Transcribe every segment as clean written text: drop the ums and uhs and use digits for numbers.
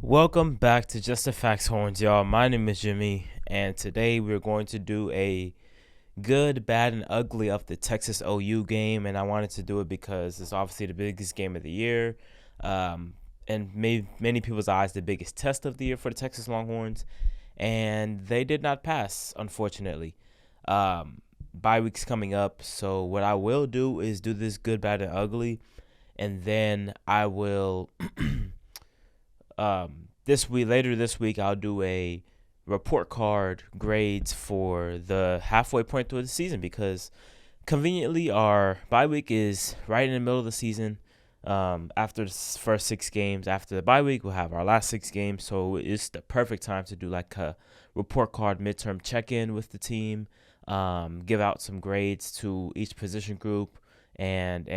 Welcome back to Just the Facts Horns, y'all. My name is Jimmy, and today we're going to do a good, bad, and ugly of the Texas OU game. And I wanted to do it because it's obviously the biggest game of the year, and many people's eyes the biggest test of the year for the Texas Longhorns, and they did not pass, unfortunately. Bye week's coming up, so what I will do is do this good, bad, and ugly, and then I will. Later this week I'll do a report card grades for the halfway point through the season, because conveniently our bye week is right in the middle of the season. After the first 6 games, after the bye week we'll have our last 6 games, so it's the perfect time to do like a report card midterm check-in with the team, give out some grades to each position group, and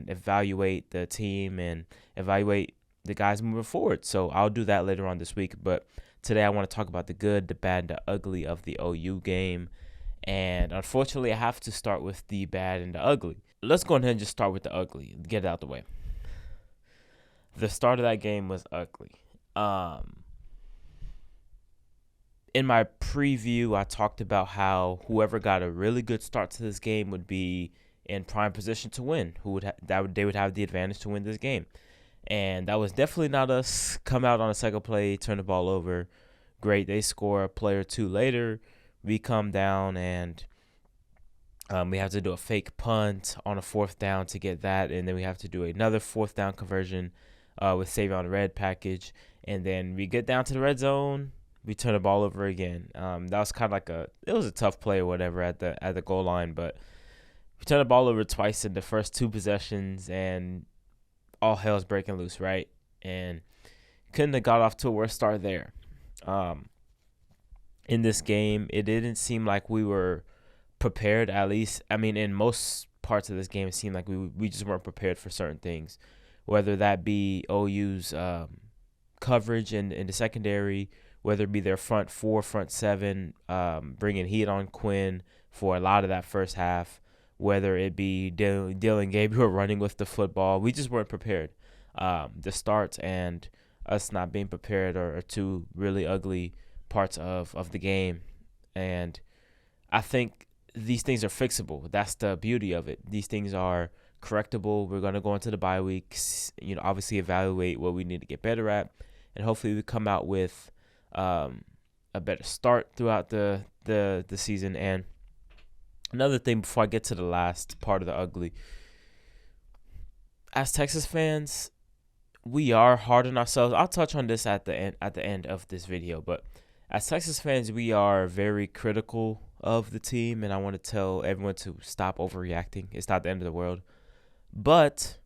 evaluate the team and evaluate the guys moving forward. So I'll do that later on this week. But today I want to talk about the good, the bad, and the ugly of the OU game. And unfortunately, I have to start with the bad and the ugly. Let's go ahead and just start with the ugly. Get it out the way. The start of that game was ugly. In my preview, I talked about how whoever got a really good start to this game would be in prime position to win. They would have the advantage to win this game. And that was definitely not us. Come out on a second play, turn the ball over. Great. They score a play or two later. We come down and we have to do a fake punt on a fourth down to get that. And then we have to do another fourth down conversion with Savion Red package. And then we get down to the red zone. We turn the ball over again. That was kind of like it was a tough play or whatever at the goal line. But we turned the ball over twice in the first 2 possessions, and all hell's breaking loose, right? And couldn't have got off to a worse start there. In this game, it didn't seem like we were prepared, at least. I mean, in most parts of this game, it seemed like we just weren't prepared for certain things, whether that be OU's coverage in the secondary, whether it be their front 4, front 7, bringing heat on Quinn for a lot of that first half, whether it be Dylan Gabriel running with the football. We just weren't prepared. The start and us not being prepared are 2 really ugly parts of the game. And I think these things are fixable. That's the beauty of it. These things are correctable. We're going to go into the bye weeks, obviously evaluate what we need to get better at, and hopefully we come out with a better start throughout the season. And another thing before I get to the last part of the ugly, as Texas fans, we are hard on ourselves. I'll touch on this at the end of this video, but as Texas fans, we are very critical of the team, and I want to tell everyone to stop overreacting. It's not the end of the world, but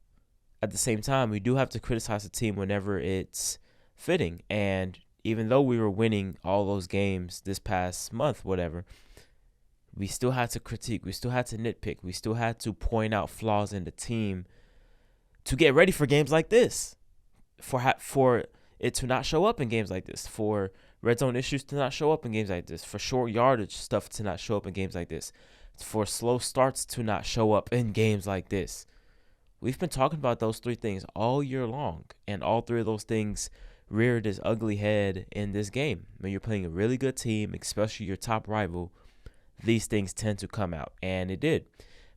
at the same time, we do have to criticize the team whenever it's fitting. And even though we were winning all those games this past month, whatever, we still had to critique. We still had to nitpick. We still had to point out flaws in the team to get ready for games like this, for it to not show up in games like this, for red zone issues to not show up in games like this, for short yardage stuff to not show up in games like this, for slow starts to not show up in games like this. We've been talking about those 3 things all year long, and all 3 of those things reared its ugly head in this game. When you're playing a really good team, especially your top rival, these things tend to come out, and it did.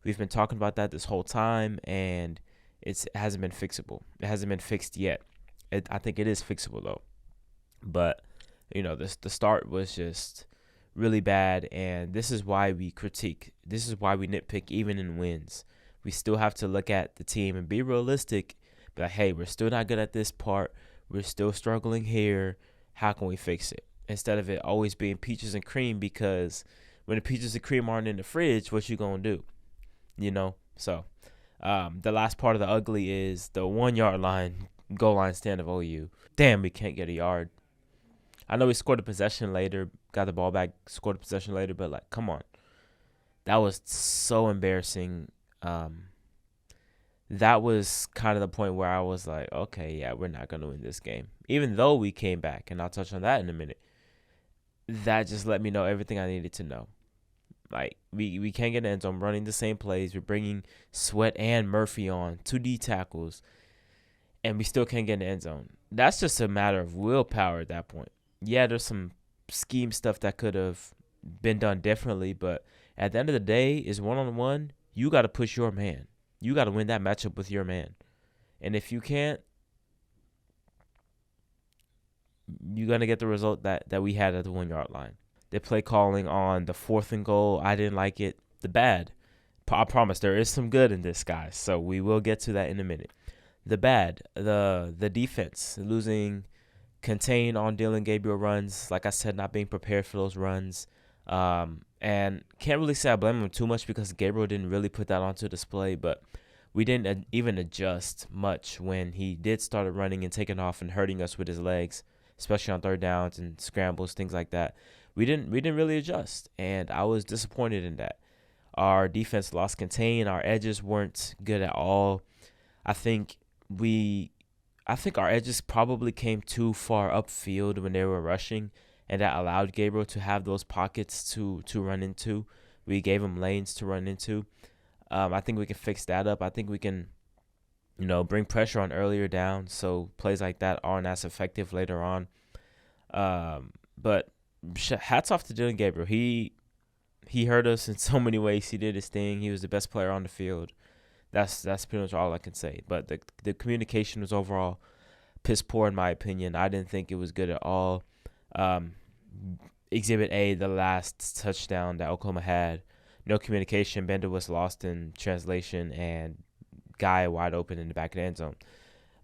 We've been talking about that this whole time, and it hasn't been fixable. It hasn't been fixed yet. I think it is fixable, though. But, the start was just really bad, and this is why we critique. This is why we nitpick even in wins. We still have to look at the team and be realistic. Be like, hey, we're still not good at this part. We're still struggling here. How can we fix it? Instead of it always being peaches and cream, because when the peaches and cream aren't in the fridge, what you gonna do? So the last part of the ugly is the 1-yard line, goal line stand of OU. Damn, we can't get a yard. I know we scored a possession later, got the ball back, scored a possession later, but come on. That was so embarrassing. That was kind of the point where I was like, okay, yeah, we're not gonna win this game. Even though we came back, and I'll touch on that in a minute. That just let me know everything I needed to know. Like, we can't get in the end zone running the same plays. We're bringing Sweat and Murphy on, 2 D tackles. and we still can't get in the end zone. That's just a matter of willpower at that point. Yeah, there's some scheme stuff that could have been done differently, but at the end of the day, is one-on-one. You got to push your man. You got to win that matchup with your man. And if you can't, you're going to get the result that we had at the 1 yard line. The play calling on the 4th and goal, I didn't like it. The bad. I promise there is some good in this, guys. So we will get to that in a minute. The bad, the defense, losing contain on Dylan Gabriel runs. Like I said, not being prepared for those runs. And can't really say I blame him too much because Gabriel didn't really put that onto display. But we didn't even adjust much when he did start running and taking off and hurting us with his legs, especially on 3rd downs and scrambles, things like that. We didn't really adjust, and I was disappointed in that. Our defense lost contain. Our edges weren't good at all. I think our edges probably came too far upfield when they were rushing, and that allowed Gabriel to have those pockets to run into. We gave him lanes to run into. I think we can fix that up. I think we can, bring pressure on earlier down so plays like that aren't as effective later on. But hats off to Dylan Gabriel. He hurt us in so many ways. He did his thing. He was the best player on the field. That's pretty much all I can say. But the communication was overall piss poor in my opinion. I didn't think it was good at all. Exhibit A, the last touchdown that Oklahoma had, no communication. Bender was lost in translation, and guy wide open in the back of the end zone.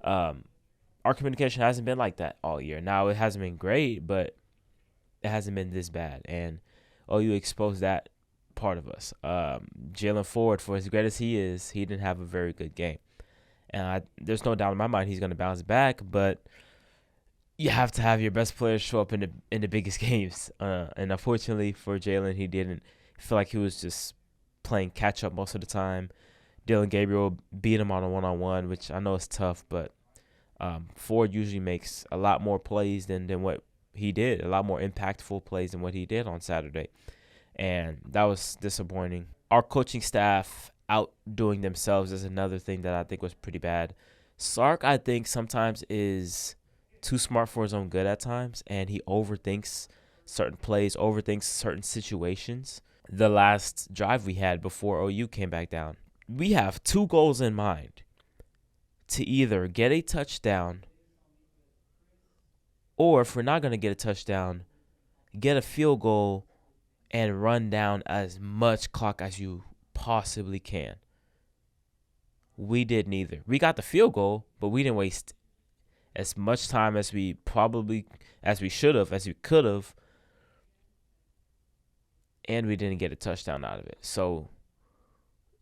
Our communication hasn't been like that all year. Now, it hasn't been great, but it hasn't been this bad. And OU exposed that part of us. Jalen Ford, for as great as he is, he didn't have a very good game. And there's no doubt in my mind he's going to bounce back, but you have to have your best players show up in the biggest games. And unfortunately for Jalen, he didn't. I feel like he was just playing catch up most of the time. Dylan Gabriel beat him on a one-on-one, which I know is tough, but Ford usually makes a lot more plays than what he did, a lot more impactful plays than what he did on Saturday. And that was disappointing. Our coaching staff outdoing themselves is another thing that I think was pretty bad. Sark, I think, sometimes is too smart for his own good at times, and he overthinks certain plays, overthinks certain situations. The last drive we had before OU came back down, we have 2 goals in mind: to either get a touchdown, or if we're not going to get a touchdown, get a field goal and run down as much clock as you possibly can. We did neither. We got the field goal, but we didn't waste as much time as we should have, as we could have, and we didn't get a touchdown out of it. So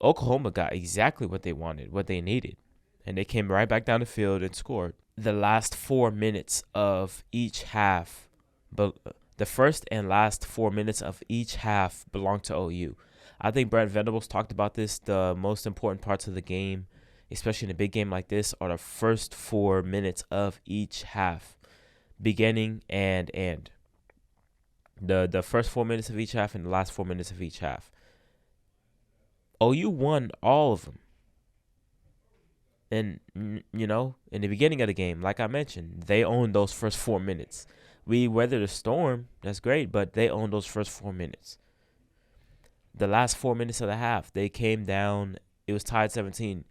Oklahoma got exactly what they wanted, what they needed, and they came right back down the field and scored. The last 4 minutes of each half, but the first and last 4 minutes of each half belong to OU. I think Brent Venables talked about this. The most important parts of the game, especially in a big game like this, are the first 4 minutes of each half, beginning and end. The first 4 minutes of each half and the last 4 minutes of each half. OU won all of them. And, in the beginning of the game, like I mentioned, they owned those first 4 minutes. We weathered a storm, that's great, but they owned those first 4 minutes. The last 4 minutes of the half, they came down. It was tied 17.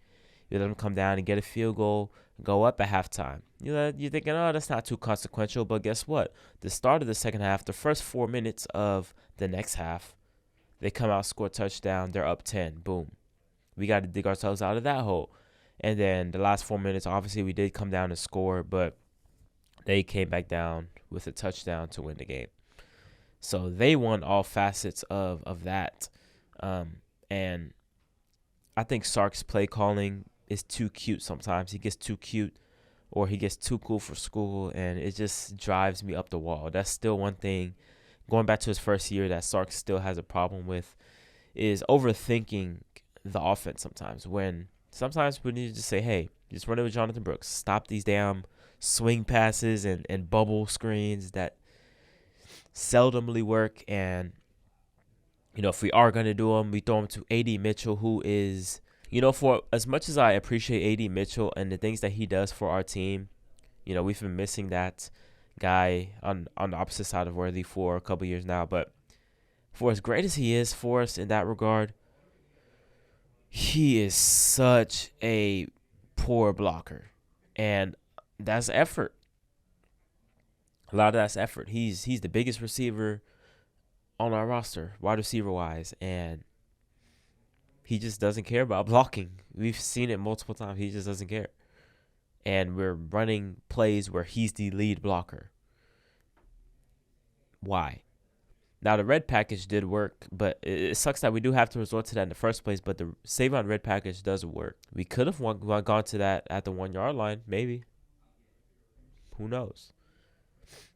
You let them come down and get a field goal, go up at halftime. You're thinking, oh, that's not too consequential, but guess what? The start of the second half, the first 4 minutes of the next half, they come out, score a touchdown, they're up 10. Boom. We got to dig ourselves out of that hole. And then the last 4 minutes, obviously, we did come down and score, but they came back down with a touchdown to win the game. So they won all facets of that. And I think Sark's play calling is too cute sometimes. He gets too cute, or he gets too cool for school, and it just drives me up the wall. That's still one thing, going back to his first year, that Sark still has a problem with, is overthinking the offense sometimes. Sometimes we need to just say, hey, just run it with Jonathan Brooks. Stop these damn swing passes and bubble screens that seldomly work. And, if we are going to do them, we throw them to A.D. Mitchell, who is For as much as I appreciate AD Mitchell and the things that he does for our team, we've been missing that guy on the opposite side of Worthy for a couple years now. But for as great as he is for us in that regard, he is such a poor blocker, and that's effort. A lot of that's effort. He's the biggest receiver on our roster, wide receiver wise, and he just doesn't care about blocking. We've seen it multiple times. He just doesn't care. And we're running plays where he's the lead blocker. Why? Now, the red package did work, but it sucks that we do have to resort to that in the first place, but the save on red package does work. We could have gone to that at the 1 yard line, maybe. Who knows?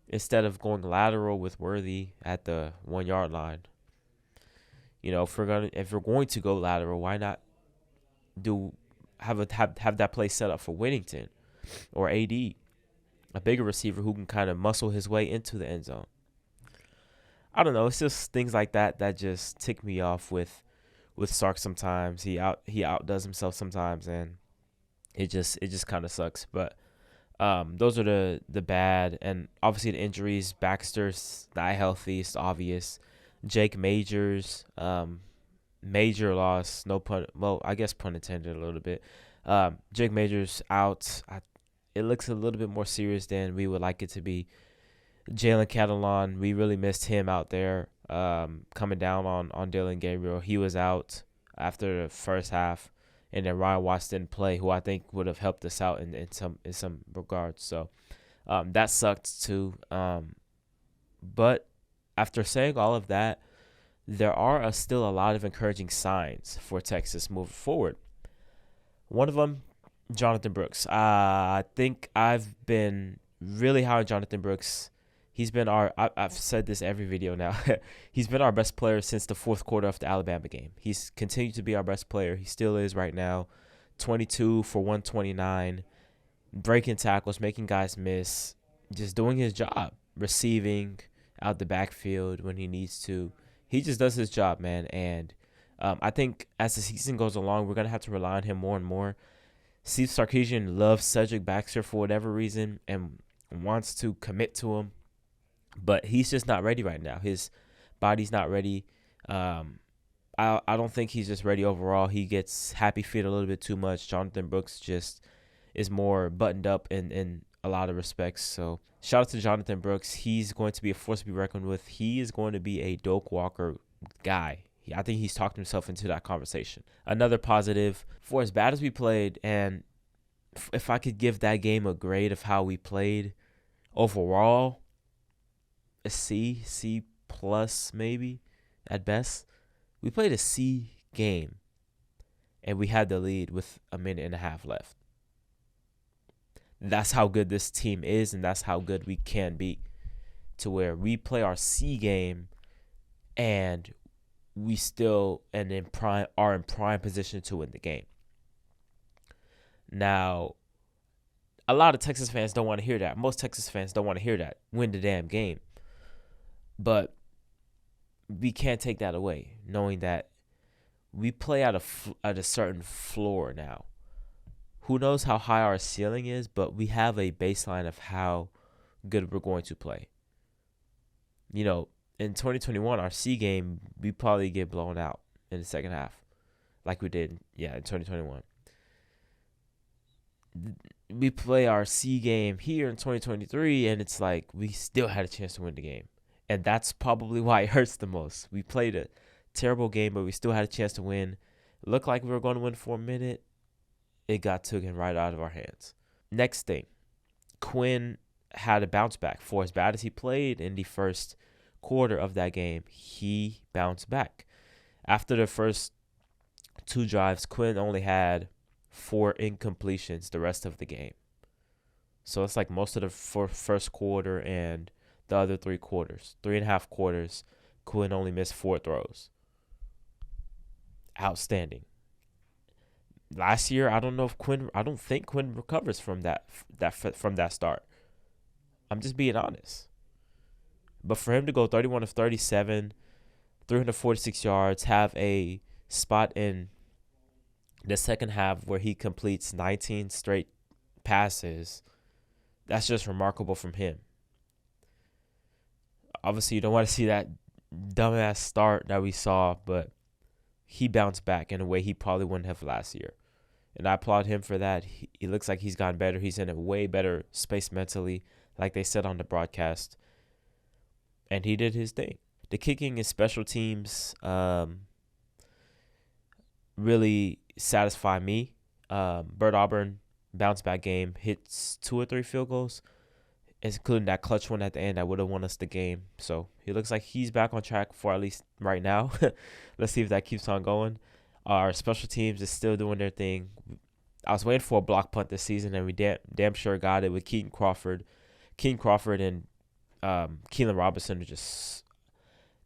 Instead of going lateral with Worthy at the 1 yard line. If we're going to go lateral, why not have that play set up for Whittington or AD, a bigger receiver who can kind of muscle his way into the end zone. I don't know. It's just things like that just tick me off with Sark sometimes. He outdoes himself sometimes, and it just kind of sucks. But those are the bad, and obviously the injuries. Baxter's not healthy. It's obvious. Jake Majors, major loss. No pun. Well, I guess pun intended a little bit. Jake Majors out. It looks a little bit more serious than we would like it to be. Jalen Catalon, we really missed him out there. Coming down on Dylan Gabriel, he was out after the first half, and then Ryan Watts didn't play, who I think would have helped us out in some regards. So that sucked too. But after saying all of that, there are still a lot of encouraging signs for Texas moving forward. One of them, Jonathan Brooks. I think I've been really high on Jonathan Brooks. He's been I've said this every video now. He's been our best player since the fourth quarter of the Alabama game. He's continued to be our best player. He still is right now. 22 for 129, breaking tackles, making guys miss, just doing his job, receiving out the backfield when he needs to. He just does his job, man. And I think as the season goes along, we're going to have to rely on him more and more. Steve Sarkisian loves Cedric Baxter for whatever reason and wants to commit to him. But he's just not ready right now. His body's not ready. I don't think he's just ready overall. He gets happy feet a little bit too much. Jonathan Brooks just is more buttoned up in a lot of respects. So shout out to Jonathan Brooks. He's going to be a force to be reckoned with. He is going to be a Doak Walker guy. I think he's talked himself into that conversation. Another positive, for as bad as we played, and if I could give that game a grade of how we played overall, a C plus maybe at best. We played a C game, and we had the lead with a minute and a half left. That's how good this team is, and that's how good we can be, to where we play our C game, and we still are in prime position to win the game. Now, a lot of Texas fans don't want to hear that. Most Texas fans don't want to hear that. Win the damn game. But we can't take that away, knowing that we play at a certain floor now. Who knows how high our ceiling is, but we have a baseline of how good we're going to play. In 2021, our C game, we probably get blown out in the second half, like we did, in 2021. We play our C game here in 2023, and it's like we still had a chance to win the game. And that's probably why it hurts the most. We played a terrible game, but we still had a chance to win. It looked like we were going to win for a minute. It got taken right out of our hands. Next thing, Quinn had a bounce back. For as bad as he played in the first quarter of that game, he bounced back. After the first two drives, Quinn only had 4 incompletions the rest of the game. So it's like most of the first quarter and the other 3 quarters, 3.5 quarters, Quinn only missed 4 throws. Outstanding. Last year, I don't think Quinn recovers from that start. I'm just being honest. But for him to go 31 of 37, 346 yards, have a spot in The second half where he completes 19 straight passes, that's just remarkable from him. Obviously, you don't want to see that dumbass start that we saw, but he bounced back in a way he probably wouldn't have last year. And I applaud him for that. He looks like he's gotten better. He's in a way better space mentally, like they said on the broadcast. And he did his thing. The kicking and special teams really satisfy me. Bert Auburn bounce back game, hits 2 or 3 field goals, including that clutch one at the end that would have won us the game. So he looks like he's back on track for at least right now. Let's see if that keeps on going. Our special teams is still doing their thing. I was waiting for a block punt this season, and we damn sure got it with Keaton Crawford. Keaton Crawford and Keelan Robinson are just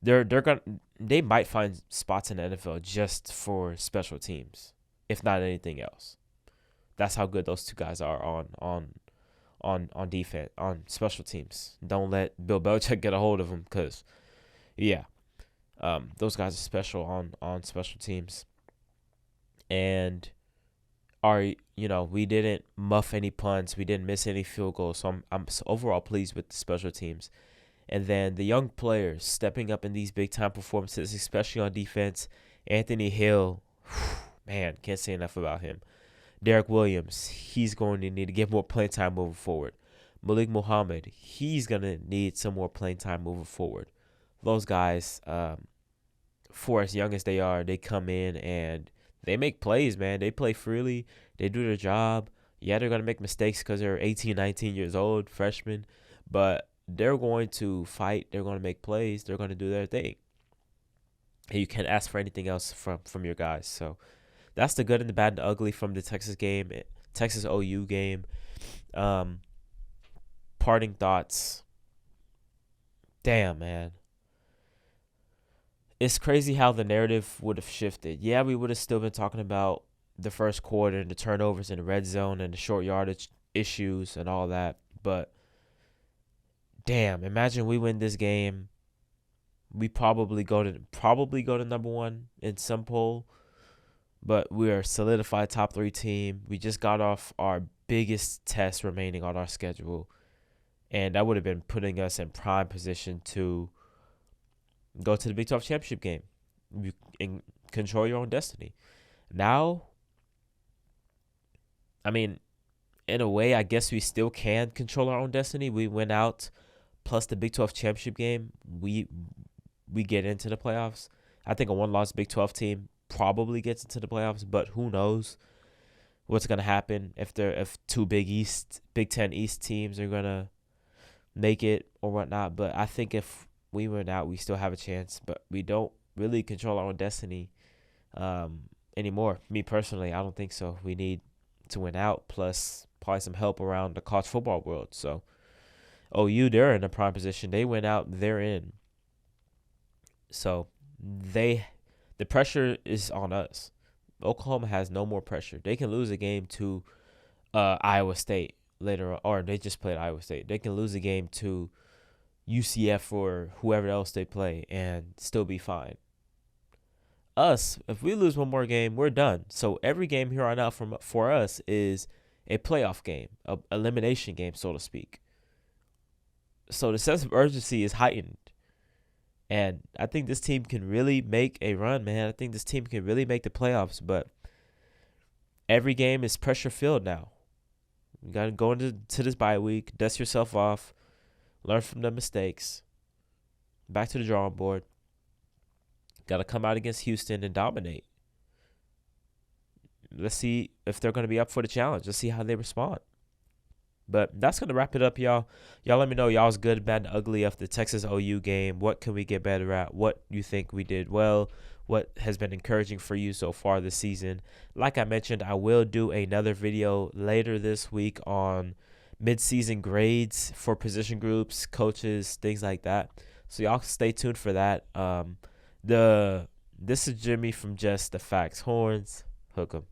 they might find spots in the NFL just for special teams, if not anything else. That's how good those two guys are on defense, on special teams. Don't let Bill Belichick get a hold of them, because those guys are special on special teams. And we didn't muff any punts, we didn't miss any field goals. So I'm overall pleased with the special teams. And then the young players stepping up in these big time performances, especially on defense. Anthony Hill, man, can't say enough about him. Derek Williams, he's going to need to get more playing time moving forward. Malik Muhammad, he's going to need some more playing time moving forward. Those guys, for as young as they are, they come in and they make plays, man. They play freely. They do their job. Yeah, they're going to make mistakes because they're 18, 19 years old, freshmen. But they're going to fight. They're going to make plays. They're going to do their thing. And you can't ask for anything else from your guys. So that's the good and the bad and the ugly from the Texas game, Texas OU game. Parting thoughts. Damn, man. It's crazy how the narrative would have shifted. Yeah, we would have still been talking about the first quarter and the turnovers in the red zone and the short yardage issues and all that. But damn, imagine we win this game. We probably go to number one in some poll. But we are a solidified top 3 team. We just got off our biggest test remaining on our schedule. And that would have been putting us in prime position to go to the Big 12 championship game and control your own destiny. Now, I mean, in a way, I guess we still can control our own destiny. We went out, plus the Big 12 championship game, we get into the playoffs. I think a one-loss Big 12 team probably gets into the playoffs, but who knows what's gonna happen if 2 Big 10 East teams are gonna make it or whatnot. But I think if we win out, we still have a chance. But we don't really control our own destiny anymore. Me personally, I don't think so. We need to win out, plus probably some help around the college football world. So OU, they're in a prime position. They went out, they're in. So the pressure is on us. Oklahoma has no more pressure. They can lose a game to Iowa State later on, or they just played Iowa State. They can lose a game to UCF or whoever else they play and still be fine. Us, if we lose one more game, we're done. So every game here on out for us is a playoff game, a elimination game, so to speak. So the sense of urgency is heightened. And I think this team can really make a run, man. I think this team can really make the playoffs. But every game is pressure-filled now. You got to go into this bye week, dust yourself off, learn from the mistakes, back to the drawing board. Got to come out against Houston and dominate. Let's see if they're going to be up for the challenge. Let's see how they respond. But that's going to wrap it up, y'all. Y'all let me know y'all's good, bad, and ugly of the Texas OU game. What can we get better at? What you think we did well? What has been encouraging for you so far this season? Like I mentioned, I will do another video later this week on mid-season grades for position groups, coaches, things like that. So y'all stay tuned for that. This is Jimmy from Just the Facts Horns. Hook 'em.